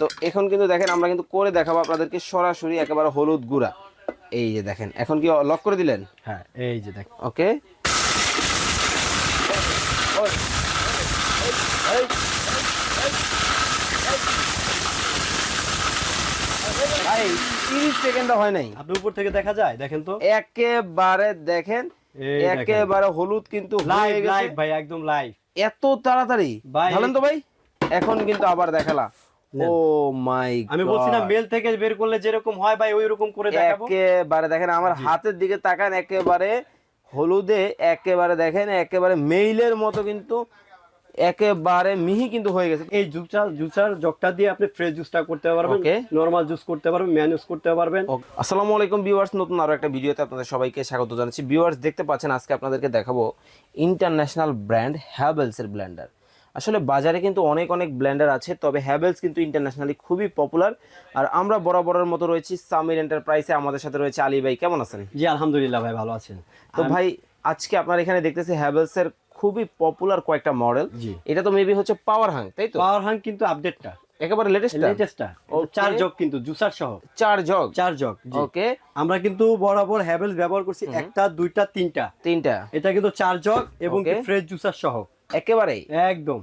তো এখন কিন্তু দেখেন আমরা কিন্তু করে দেখাবো আপনাদেরকে সরাসরি একেবারে হলুদ গুঁড়া। এই যে দেখেন, এখন কি লক করে দিলেন? হ্যাঁ, এই যে দেখেন। ওকে, ভাই 30 সেকেন্ড হয় নাই। আপনি উপর থেকে দেখা যায়, দেখেন তো একেবারে দেখেন, একেবারে হলুদ কিন্তু হয়ে গেছে লাইভ ভাই, একদম লাইভ। এত তাড়াতাড়ি ঢালেন তো ভাই। এখন কিন্তু আবার দেখালা। ও মাই গড, আমি বলছি না মেল থেকে বের করলে যেরকম হয় ভাই ওই রকম করে দেখাবো। একেবারে দেখেন আমার হাতের দিকে তাকান, একেবারে হলুদে একেবারে দেখেন একেবারে মেইলের মতো কিন্তু একেবারে মিহি কিন্তু হয়ে গেছে। এই জুসার জগটা দিয়ে আপনি ফ্রেশ জুসটা করতে পারবেন, নরমাল জুস করতে পারবেন, ম্যানুস করতে পারবেন। আসসালামু আলাইকুম ভিউয়ার্স, নতুন আরো একটা ভিডিওতে আপনাদের সবাইকে স্বাগত জানাচ্ছি। ভিউয়ার্স দেখতে পাচ্ছেন আজকে আপনাদেরকে দেখাবো ইন্টারন্যাশনাল ব্র্যান্ড হ্যাভেলস এর ব্লেন্ডার। আসলে বাজারে কিন্তু অনেক ব্লেন্ডার আছে, তবে হ্যাভেলস কিন্তু ইন্টারন্যাশনালি খুবই পপুলার। আর আমরা বরাবরের মতো রয়েছি সামির এন্টারপ্রাইজে, আমাদের সাথে রয়েছে আলী ভাই। কেমন আছেন? জি আলহামদুলিল্লাহ ভাই, ভালো আছেন। তো ভাই আজকে আপনার এখানে দেখতেছি হ্যাভেলস এর খুবই পপুলার কয়েকটা মডেল। এটা তো মেবি হচ্ছে পাওয়ার হাং, তাই তো? পাওয়ার হাং কিন্তু আপডেটটা একেবারে লেটেস্টটা। ও 4 জগ কিন্তু জুসার সহ 4 জগ। ওকে, আমরা কিন্তু বরাবর হ্যাভেলস ব্যবহার করছি একটা, দুইটা, তিনটা। এটা কিন্তু 4 জগ এবং ফ্রেশ জুসার সহ একেবারে একদম।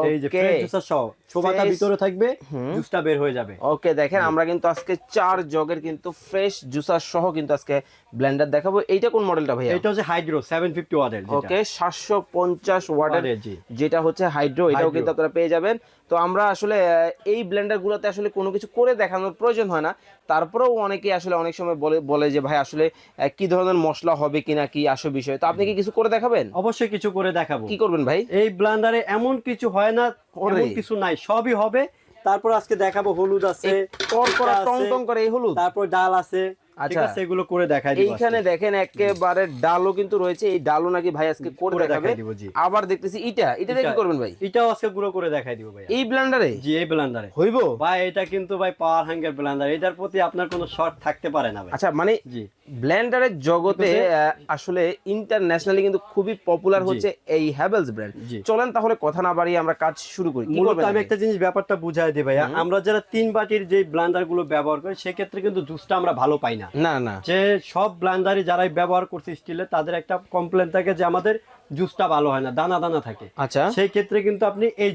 এই যে ফ্রেশ জুসার সহ শোভাটা ভিতরে থাকবে, জুসটা বের হয়ে যাবে। ওকে, দেখেন আমরা কিন্তু আজকে 4 জগের কিন্তু ফ্রেশ জুসার সহ কিন্তু আজকে ব্লেন্ডার দেখাবো। এইটা কোন মডেলটা ভাই? এটা হচ্ছে হাইড্রো 750 ওয়াটের। ওকে, 750 ওয়াটের যেটা হচ্ছে হাইড্রো, এটাও কিন্তু আপনারা পেয়ে যাবেন। তো আমরা আসলে এই ব্লেন্ডার গুলোতে আসলে কোনো কিছু করে দেখানোর প্রয়োজন হয় না, তারপরেও অনেকে আসলে অনেক সময় বলে যে ভাই আসলে কি ধরনের মশলা হবে কিনা কি আসল বিষয়। তো আপনি কি কিছু করে দেখাবেন? অবশ্যই কিছু করে দেখাবো। কি করবেন ভাই? এই ব্লেন্ডারে এমন কিছু হয় না, এমন কিছু নাই, সবই হবে। তারপর আজকে দেখাবো হলুদ আছে, টং করে এই হলুদ, তারপর ডাল আছে। ঠিক আছে, এগুলো করে দেখাই দিব। এইখানে দেখেন একেবারে ডালও কিন্তু রয়েছে, এই ডালও নাকি ভাই আজকে করে দেখাবে। আবার দেখতেছি এটা কি করবেন ভাই? এটাও আজকে গুঁড়ো করে দেখাই দিব ভাই। এই ব্লেন্ডারে? জি, এই ব্লেন্ডারে হইবো ভাই। এটা কিন্তু ভাই পাওয়ার হ্যাঙ্গের ব্লেন্ডার, এটার প্রতি আপনার কোনো শর্ট থাকতে পারে না ভাই। আচ্ছা, মানে ব্লেন্ডারের জগতে আসলে ইন্টারন্যাশনালি কিন্তু খুবই পপুলার হচ্ছে এই হ্যাভেলস ব্র্যান্ড। চলেন তাহলে কথা না বাড়িয়ে আমরা কাজ শুরু করি। কি করবেন? আমি একটা জিনিস ব্যাপারটা বুঝাই দিই ভাইয়া। আমরা যারা 3 বাটির যে ব্লেন্ডার গুলো ব্যবহার করি সেক্ষেত্রে কিন্তু জুসটা আমরা ভালো পাই না। না, যে সব ব্লেন্ডারই যারাই ব্যবহার করছে স্টিলের, তাদের একটা কমপ্লেন থাকে যে আমাদের জুসটা ভালো হয় না, দানা দানা থাকে। আচ্ছা, সেই ক্ষেত্রে কিন্তু আপনি এই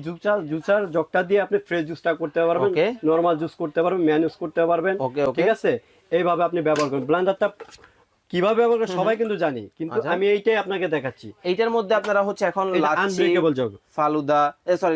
জুসার জগটা দিয়ে আপনি ফ্রেশ জুসটা করতে পারবেন, নরমাল জুস করতে পারবেন, ম্যানুস করতে পারবেন। ঠিক আছে, এইভাবে আপনি ব্যবহার করুন। ব্লেন্ডারটা কিভাবে ব্যবহার করে সবাই কিন্তু জানি, কিন্তু আমি এইটাই আপনাকে দেখাচ্ছি। এইটার মধ্যে আপনারা হচ্ছে এখন unbreakable jug, falooda,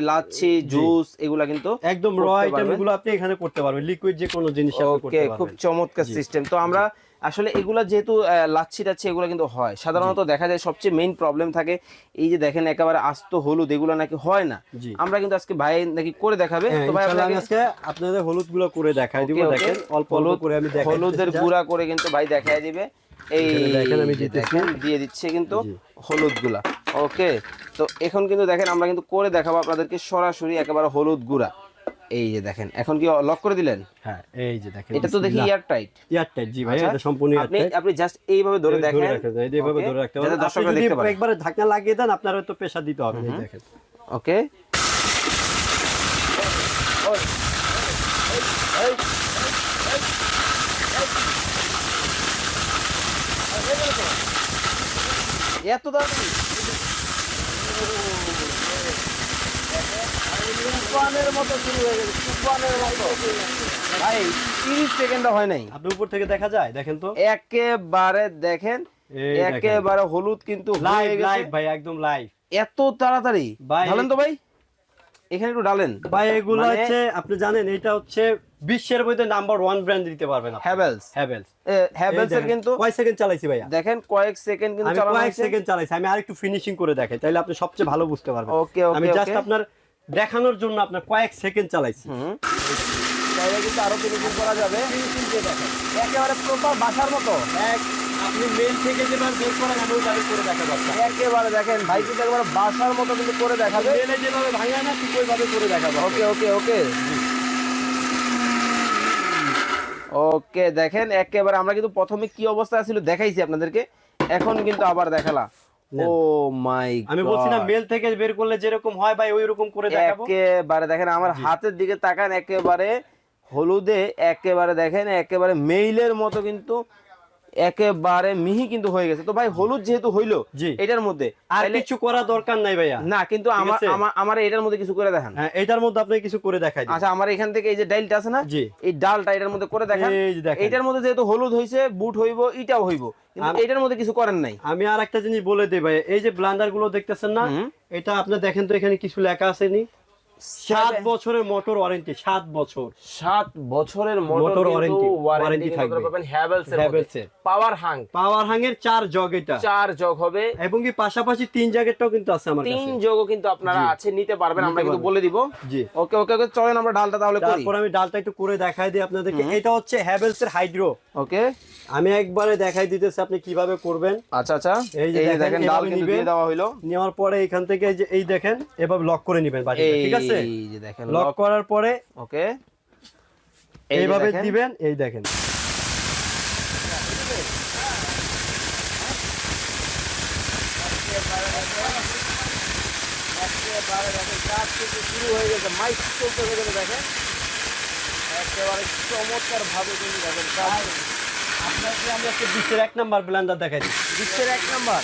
lassi, juice, এগুলা কিন্তু একদম র আইটেমগুলো আপনি এখানে করতে পারবেন, লিকুইড যে কোনো জিনিস আপনি করতে পারবেন। খুব চমৎকার সিস্টেম। তো আমরা আসলে এগুলা যেহেতু লাচ্ছি এগুলা কিন্তু হয় সাধারণত, দেখা যায় সবচেয়ে মেইন প্রবলেম থাকে এই যে দেখেন একেবারে আস্ত হলুদ, এগুলা নাকি হয় না। আমরা কিন্তু আজকে ভাই নাকি করে দেখাবে। তো ভাই আমি আজকে আপনাদের হলুদ গুলো করে দেখাই দিব। দেখেন অল্প অল্প করে আমি দেখাই, হলুদের গুঁড়া করে কিন্তু ভাই দেখাই দিবে। এই দেখেন আমি দিয়ে দিচ্ছি কিন্তু হলুদ গুলা। ওকে, তো এখন কিন্তু দেখেন আমরা কিন্তু করে দেখাবো আপনাদেরকে সরাসরি একেবারে হলুদ গুঁড়া। এই যে দেখেন, এখন কি লক করে দিলেন? হ্যাঁ, এই যে দেখেন, এটা তো দেখি এয়ারটাইট। জি ভাই, এটা সম্পূর্ণ এয়ারটাইট। আপনি জাস্ট এইভাবে ধরে দেখেন, এইভাবে ধরে রাখতে হবে, দর্শকরা দেখতে পারে। একবারে ঢাকনা লাগিয়ে দেন, আপনার হয়তো প্রেসার দিতে হবে। এই দেখেন। ওকে, এত তাড়াতাড়ি তুফানের মতো শুরু হয়ে গেছে, তুফানের মতো ভাই। 30 সেকেন্ড হয় নাই। আপনি উপর থেকে দেখা যায়, দেখেন তো একেবারে দেখেন একেবারে হলুদ কিন্তু হয়ে গেছে লাইভ ভাই, একদম লাইভ। এত তাড়াতাড়ি ঢালেন তো ভাই, এখানে একটু ঢালেন ভাই। এগুলো হচ্ছে আপনি জানেন, এটা হচ্ছে বিশ্বের মধ্যে নাম্বার 1 ব্র্যান্ড দিতে পারবেন হ্যাভেলস এর। কিন্তু কয় সেকেন্ড চালাইছি ভাইয়া? দেখেন কয়েক সেকেন্ড কিন্তু চালানো হয়েছে। কয়েক সেকেন্ড চালাইছি আমি, আরেকটু ফিনিশিং করে দেখাই তাহলে আপনি সবচেয়ে ভালো বুঝতে পারবেন। আমি জাস্ট আপনার দেখানোর জন্য আপনার কয়েক সেকেন্ড চালাইছি। তাহলে কিন্তু আরো ফিনিশিং করা যাবে। ফিনিশিং দিয়ে দেখেন একেবারে প্রপার বাসার মতো। আপনি মেল থেকে যেভাবে বের করেন আমি ওইভাবে করে দেখা যাচ্ছে। একেবারে দেখেন ভাই কিন্তু একেবারে বাসার মতো কিন্তু করে দেখাবে। মেলে যেভাবে ভাঙা না ঠিক ওইভাবে করে দেখাবো। ওকে, দেখেন একেবারে আমরা কিন্তু প্রথমে কি অবস্থা ছিল দেখাইছি আপনাদেরকে, এখন কিন্তু আবার দেখালা। ও মাই গড, আমি বলছি না মেল থেকে বের করলে যেরকম হয় ভাই ওই রকম করে দেখাবো। একেবারে দেখেন আমার হাতের দিকে তাকান, একেবারে হলুদে একেবারে দেখেন একেবারে মেইলের মতো কিন্তু একেবারে মিহি কিন্তু হয়ে গেছে। তো ভাই হলুদ যেহেতু হইলো এটার মধ্যে আর কিছু করা দরকার নাই ভাইয়া। না কিন্তু আমার এটার মধ্যে কিছু করে দেখান। হ্যাঁ এটার মধ্যে আপনি কিছু করে দেখাই। আচ্ছা আমার এখান থেকে এই যে ডালটা আছে না, এই ডালটা এটার মধ্যে করে দেখান। এটার মধ্যে যেহেতু হলুদ হইছে বুট হইব এটাও হইব, কিন্তু এটার মধ্যে কিছু করেন নাই। আমি আর একটা জিনিস বলে দেই ভাই, এই যে ব্লেন্ডার গুলো দেখতেছেন না, এটা আপনি দেখেন তো এখানে কিছু লেখা আছে নি, 7 বছরের মোটর ওয়ারেন্টি। 7 বছর, 7 বছরের মোটর ওয়ারেন্টি থাকবে পাবেন হ্যাভেলস এর। পাওয়ার হাঙের 4 জগ, এটা 4 জগ হবে এবং কি পাশাপাশি 3 জগেরটাও কিন্তু আছে আমার কাছে। 3 জগও কিন্তু আপনারা আছে, নিতে পারবেন, আমরা কিন্তু বলে দিব। জি ওকে ওকে ওকে, চলেন আমরা ডালটা তাহলে করি। তারপর আমি ডালটা একটু করে দেখাই দিই আপনাদেরকে। এটা হচ্ছে হ্যাভেলস এর হাইড্রো। ওকে আমি একবারে দেখাই দিতেছি আপনি কিভাবে করবেন। আচ্ছা আচ্ছা, এই যে দেখেন ডাল কিন্তু দিয়ে দেওয়া হলো। নেওয়ার পরে এখান থেকে এই দেখেন এভাবে লক করে নেবেন বাটিটা, ঠিক আছে? এই যে দেখেন লক করার পরে ওকে এইভাবে দিবেন, এই দেখেন কাজ কিন্তু শুরু হয়ে গেছে, মাইক চলতে হয়ে গেছে। দেখেন একেবারে চমৎকার ভাবে কিন্তু দেখেন কাজ। আপনাকে আমি একটা বিশ্বের 1 নাম্বার ব্লেন্ডার দেখাই দিই। বিশ্বের 1 নাম্বার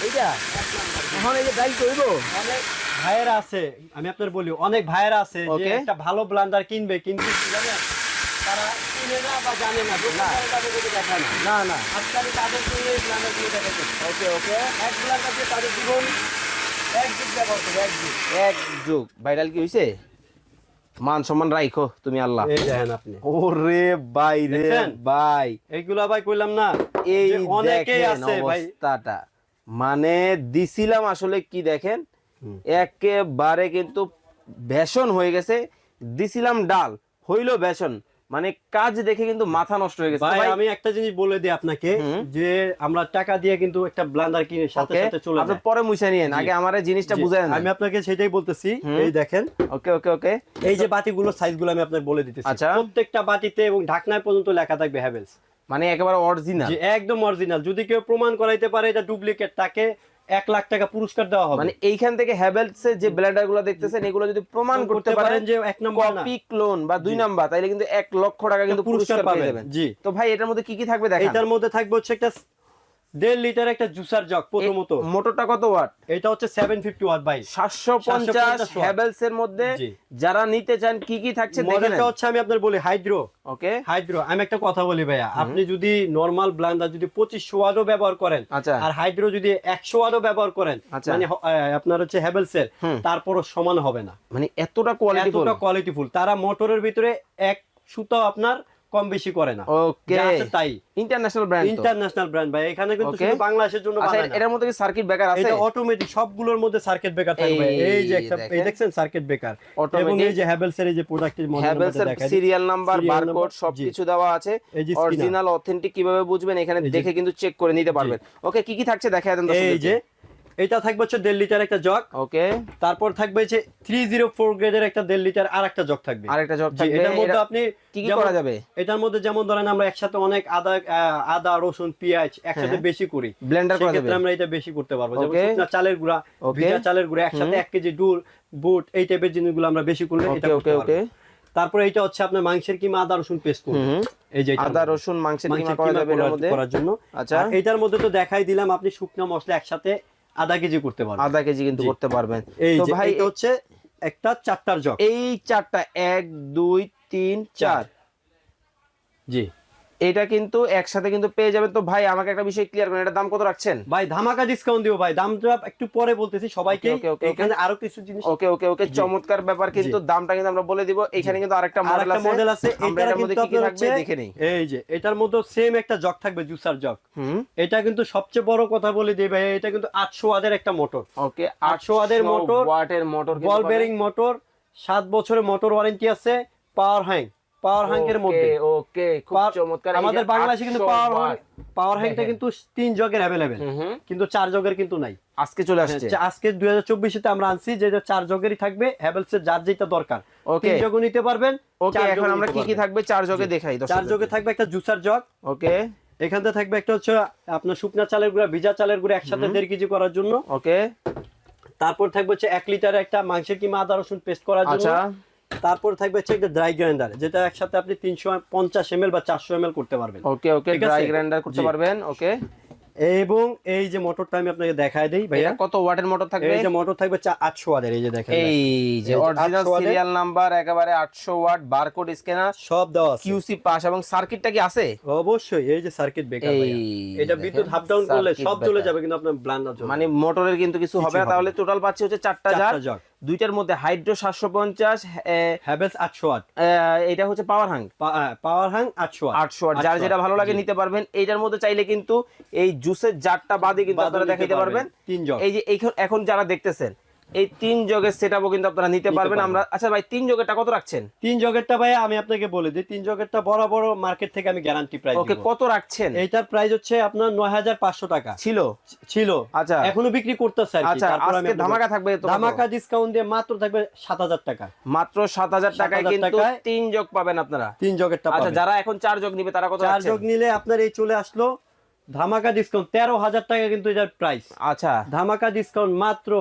এইটা 1 নাম্বার। এখন এই যে ডাইল করব, অনেক ভাইয়েরা আছে, আমি আপনাদের বলি অনেক ভাইয়েরা আছে যে একটা ভালো ব্লেন্ডার কিনবে, কিন্তু কি জানেন তারা কিনে না বা জানে না, তাদেরকে দেখায় না। না না, আজকে আমি তাদেরকে এই ব্লেন্ডার দিয়ে দেখাচ্ছি। ওকে ওকে, এক ব্লেন্ডার দিয়ে তাদের জীবন এক যুগ ব্যবহার করবে, এক যুগ। ভাইরাল কি হইছে? মান সম্মান রাখো তুমি আল্লাহ। এই দেখেন আপনি, ওরে ভাই রে ভাই, এইগুলা ভাই কইলাম না, এই অনেকেই আছে ভাই অবস্থাটা মানে দিছিলাম আসলে কি দেখেন একেবারে কিন্তু বেসন হয়ে গেছে, দিছিলাম ডাল হইলো বেসন, মানে কাজ দেখে কিন্তু মাথা নষ্ট হয়ে গেছে। ভাই আমি একটা জিনিস বলে দিই আপনাকে, যে আমরা টাকা দিয়ে কিন্তু একটা ব্লেন্ডার কিনে সাথে সাথে চলে যায়। আপনি পরে মুছে নিয়েন, আগে আমারে জিনিসটা বুঝায় না। আমি আপনাকে সেটাই বলতেছি। এই দেখেন ওকে ওকে ওকে, এই যে বাটিগুলো সাইজগুলো আমি আপনাকে বলে দিতেছি। আচ্ছা, প্রত্যেকটা বাটিতে এবং ঢাকনায় পর্যন্ত লেখা থাকবে হ্যাভেলস, মানে একেবারে অরিজিনাল। জি একদম অরিজিনাল। যদি কেউ প্রমাণ করাইতে পারে এটা ডুপ্লিকেট, তাকে 1 লাখ টাকা পুরস্কার দেওয়া হবে। মানে এইখান থেকে হ্যাভেলস এর যে ব্লেন্ডার গুলো দেখতেছেন এগুলো যদি প্রমাণ করতে পারেন যে 1 নাম্বার না, কপি ক্লোন বা 2 নাম্বার, তাইলে কিন্তু 1 লক্ষ টাকা কিন্তু পুরস্কার পেয়ে যাবেন। জি তো ভাই এটার মধ্যে কি কি থাকবে দেখেন। এটার মধ্যে থাকবে হচ্ছে একটা 1.5 লিটার একটা জুসার জগ। প্রথমত মোটরটা কত ওয়াট? এটা হচ্ছে 750 ওয়াট ভাই, 750 হ্যাভেলস এর মধ্যে। যারা নিতে চান কি কি থাকছে দেখেন। মডেলটা হচ্ছে আমি আপনাদের বলি হাইড্রো। ওকে হাইড্রো, আমি একটা কথা বলি ভাইয়া, আপনি যদি নরমাল ব্লেন্ডার যদি 2500 ওয়াটও ব্যবহার করেন, আর হাইড্রো যদি 100 ওয়াটও ব্যবহার করেন, মানে আপনার হচ্ছে হ্যাভেলস এর, তারপরও সমান হবে না। মানে এতটা কোয়ালিটিফুল। তারা মোটরের ভিতরে এক সুতো আপনার কম বেশি করে না। ওকে তাই ইন্টারন্যাশনাল ব্র্যান্ড ভাই। এখানে কিন্তু শুধু বাংলাদেশের জন্য বানায় না। এটার মধ্যে কি সার্কিট ব্রেকার আছে? এটা অটোমেটিক, সবগুলোর মধ্যে সার্কিট ব্রেকার থাকবে। এই যে একটা এই দেখছেন সার্কিট ব্রেকার, এবং এই যে হ্যাভেলস এর এই যে প্রোডাক্টের মধ্যে দেখাই সিরিয়াল নাম্বার বারকোড সবকিছু দেওয়া আছে। অরিজিনাল অথেন্টিক কিভাবে বুঝবেন এখানে দেখে কিন্তু চেক করে নিতে পারবেন। ওকে কি কি থাকছে দেখায় দেন। এই যে এটা থাকবে হচ্ছে 1.5 লিটার একটা জগ। ওকে তারপর থাকবে যে 304 গ্রেডের একটা 1.5 লিটার আরেকটা জগ থাকবে। আরেকটা জগ থাকবে। এটার মধ্যে আপনি কি কি করা যাবে? এটার মধ্যে যেমন ধরেন আমরা একসাথে অনেক আদা রসুন পেঁয়াজ একসাথে বেশি করি, ব্লেন্ডার করা যাবে, আমরা এটা বেশি করতে পারবো। যেমন শুকনা চালের গুঁড়া, ভিজা চালের গুঁড়া একসাথে 1 কেজি বুট, এই টাইপের জিনিসগুলো আমরা বেশি করলে এটা করতে পারবো। তারপরে এটা হচ্ছে আপনার মাংসের কিমা আদা রসুন পেস্ট করব। এই যে আদা রসুন মাংসের কিমা করা যাবে এর মধ্যে করার জন্য। আচ্ছা এটার মধ্যে তো দেখাই দিলাম, আপনি শুকনা মশলা একসাথে আধা কেজি করতে পারবেন। আধা কেজি কিন্তু করতে পারবেন। তো ভাই এটা হচ্ছে একটা 4টার জগ। এই 4টা 1 2 3 4 জি এটা কিন্তু একসাথে কিন্তু পেয়ে যাবেন। তো ভাই আমাকে একটা বিষয় ক্লিয়ার করেন, এটা দাম কত রাখছেন? ভাই ধামাকা ডিসকাউন্ট দিব ভাই, দামটা একটু পরে বলতেছি সবাইকে। এখানে আরো কিছু জিনিস ওকে ওকে ওকে চমৎকার ব্যাপার, কিন্তু দামটা কিন্তু আমরা বলে দিব। এখানে কিন্তু আরেকটা মডেল আছে, এটার মধ্যে কি কি থাকবে দেখে নেই। এই যে এটার মধ্যে সেম একটা জগ থাকবে, জুসার জগ। এটা কিন্তু সবচেয়ে বড় কথা বলে দিই ভাই, এটা কিন্তু 800 ওয়াটের একটা মোটর। ওকে 800 ওয়াটের মোটর, বল বেয়ারিং মোটর, 7 বছরের মোটর ওয়ারেন্টি আছে, পাওয়ার হ্যাঙ্কের মধ্যে। ওকে খুব চমৎকার। আমাদের বাংলাদেশে কিন্তু পাওয়ার হ্যাঙ্কটা কিন্তু 3 জগের अवेलेबल, কিন্তু 4 জগের কিন্তু নাই। আজকে চলে আসছে, আজকে 2024 তে আমরা আনছি যে 4 জগেরই থাকবে। হ্যাভেলস এর যার যেটা দরকার 3 জগও নিতে পারবেন। ওকে এখন আমরা কি কি থাকবে 4 জগে দেখাই। 4 জগে থাকবে একটা জুসার জগ। ওকে এখানে থাকবে একটা হচ্ছে আপনার শুকনা চালের গুঁড়া, ভিজা চালের গুঁড়া একসাথে 1.5 কেজি করার জন্য। ওকে তারপর থাকবে হচ্ছে 1 লিটার একটা মাংসের কিমা আদা রসুন পেস্ট করার জন্য। তারপর থাকবে হচ্ছে একটা ড্রাই গ্রাইন্ডার, যেটা একসাথে আপনি 350 ml বা 400 ml করতে পারবেন। ওকে ওকে, ড্রাই গ্রাইন্ডার করতে পারবেন। ওকে, এবং এই যে মোটরটা আমি আপনাকে দেখায় দেই ভাইয়া, কত ওয়াটের মোটর থাকবে? এই যে মোটর থাকবে 800 ওয়াটের। এই যে দেখেন, এই যে অরিজিনাল সিরিয়াল নাম্বার, একেবারে 800 ওয়াট, বারকোড স্ক্যানার সব দেওয়া আছে, কিউসি পাস, এবং সার্কিটটা কি আছে? অবশ্যই। এই যে সার্কিট ব্রেকার ভাইয়া, এটা বিদ্যুৎ হাফ ডাউন করলে সব জ্বলে যাবে, কিন্তু আপনার ব্লেন্ডার জ্বলবে, মানে মোটরের কিন্তু কিছু হবে না। তাহলে টোটাল পাচ্ছি হচ্ছে 4টা জার, দুইটার মধ্যে হাইড্রো 750, হ্যাভেলস 800 ওয়াট, এটা হচ্ছে পাওয়ার হাং 800 ওয়াট, যার যেটা ভালো লাগে নিতে পারবেন। এইটার মধ্যে চাইলে কিন্তু এই জুসের জারটা বাদে কিন্তু আপনারা দেখাইতে পারবেন 3 জগ। এই যে এখন যারা দেখতেছেন এই 3 জগের সেটআপও কিন্তু আপনারা নিতে পারবেন। আমরা আচ্ছা ভাই 3 জগেরটা কত রাখছেন? 3 জগেরটা ভাই আমি আপনাকে বলে দিই, 3 জগেরটা বড় মার্কেট থেকে আমি গ্যারান্টি প্রাইস দিব। ওকে, কত রাখছেন? এইটার প্রাইস হচ্ছে আপনার 9500 টাকা ছিল। আচ্ছা, এখনো বিক্রি করতেছে আর কি। আচ্ছা, তারপর আমি আজকে ধামাকা থাকবে, তো ধামাকা ডিসকাউন্ট দিয়ে মাত্র থাকবে 7000 টাকা, মাত্র 7000 টাকায় কিন্তু 3 জগ পাবেন আপনারা। 3 জগেরটা পাবেন। আচ্ছা, যারা এখন 4 জগ নিবে তারা কত রাখছেন? 4 জগ নিলে আপনার এই চলে আসলো ধামাকা ডিসকাউন্ট 13000 টাকা কিন্তু এটার প্রাইস। আচ্ছা, ধামাকা ডিসকাউন্ট মাত্র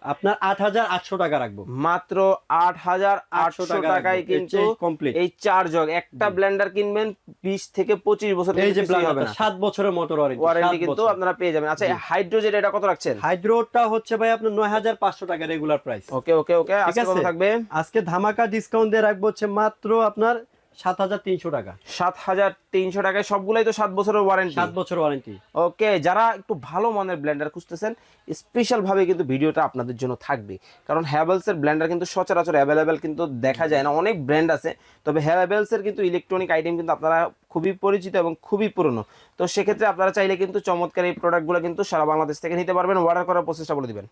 আপনার 8800 টাকা রাখবো, মাত্র 8800 টাকায় কিন্তু কমপ্লিট এই 4 জগ। একটা ব্লেন্ডার কিনবেন 20 থেকে 25 বছর, এই যে হবে না, 7 বছরের মোটর ওয়ারেন্টি কিন্তু আপনারা পেয়ে যাবেন। আচ্ছা, হাইড্রো যেটা, এটা কত রাখছেন? হাইড্রোটা হচ্ছে ভাই আপনার 9500 টাকা রেগুলার প্রাইস। ওকে ওকে ওকে, আজকে কত থাকবে? আজকে ধামাকা ডিসকাউন্ট দিয়ে রাখবো হচ্ছে মাত্র আপনার 7300 টাকা। 7300 টাকায় সবগুলাই তো 7 বছরের ওয়ারেন্টি। 7 বছর ওয়ারেন্টি। ওকে, যারা একটু ভালো মানের ব্লেন্ডার খুঁজতেছেন, স্পেশাল ভাবে কিন্তু ভিডিওটা আপনাদের জন্য থাকবে, কারণ হ্যাভেলস এর ব্লেন্ডার কিন্তু সচরাচর অ্যাভেলেবেল কিন্তু দেখা যায় না। অনেক ব্র্যান্ড আছে, তবে হ্যাভেলস এর কিন্তু ইলেকট্রনিক আইটেম কিন্তু আপনারা খুবই পরিচিত এবং খুবই পুরনো। তো সেক্ষেত্রে আপনারা চাইলে কিন্তু চমৎকার এই প্রোডাক্টগুলো কিন্তু সারা বাংলাদেশ থেকে নিতে পারবেন। অর্ডার করার প্রসেসটা বলে দিবেন।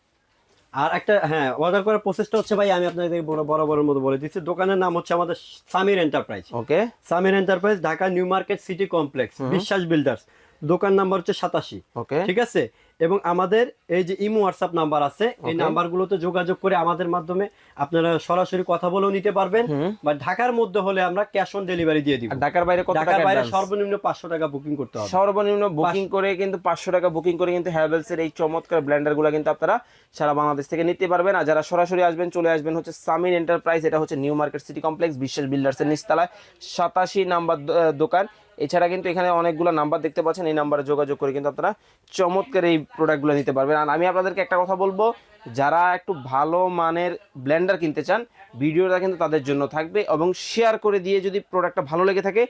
আর একটা অর্ডার করার প্রসেসটা হচ্ছে ভাই, আমি আপনাদের বরাবরের মতো বলে দিচ্ছি। দোকানের নাম হচ্ছে আমাদের Samir enterprise. Okay, Samir enterprise, Dhaka new market city complex, Biswas builders, দোকান নাম্বার হচ্ছে 87। ওকে, ঠিক আছে। এবং আমাদের এই যে ইমো হোয়াটসঅ্যাপ নাম্বার আছে, এই নাম্বারগুলোতে যোগাযোগ করে আমাদের মাধ্যমে আপনারা সরাসরি কথা বলেও নিতে পারবেন, বা ঢাকার মধ্যে হলে আমরা ক্যাশ অন ডেলিভারি দিয়ে দিব। ঢাকার বাইরে কত টাকা? ঢাকার বাইরে সর্বনিম্ন 500 টাকা বুকিং করতে হবে। সর্বনিম্ন বুকিং করে কিন্তু 500 টাকা বুকিং করে কিন্তু হ্যাভেলস এর এই চমৎকার ব্লেন্ডারগুলো কিন্তু আপনারা সারা বাংলাদেশ থেকে নিতে পারবেন। আর যারা সরাসরি আসবেন, চলে আসবেন হচ্ছে সামির এন্টারপ্রাইজ, এটা হচ্ছে new market city complex, Biswas builders এর নিচতলায় 87 নাম্বার দোকান। এছাড়া কিন্তু এখানে অনেকগুলো নাম্বার দেখতে পাচ্ছেন, এই নাম্বারে যোগাযোগ করে কিন্তু আপনারা চমৎকার এই প্রোডাক্টগুলো নিতে পারবেন। আর আমি আপনাদেরকে একটা কথা বলবো, যারা একটু ভালো মানের ব্লেন্ডার কিনতে চান, ভিডিওটা কিন্তু তাদের জন্য থাকবে, এবং শেয়ার করে দিয়ে যদি প্রোডাক্টটা ভালো লেগে থাকে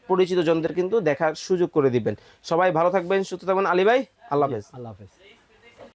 পরিচিত জনদের কিন্তু দেখার সুযোগ করে দিবেন। সবাই ভালো থাকবেন, সুস্থ থাকবেন। আলী ভাই, আল্লাহ হাফেজ। আল্লাহ হাফেজ।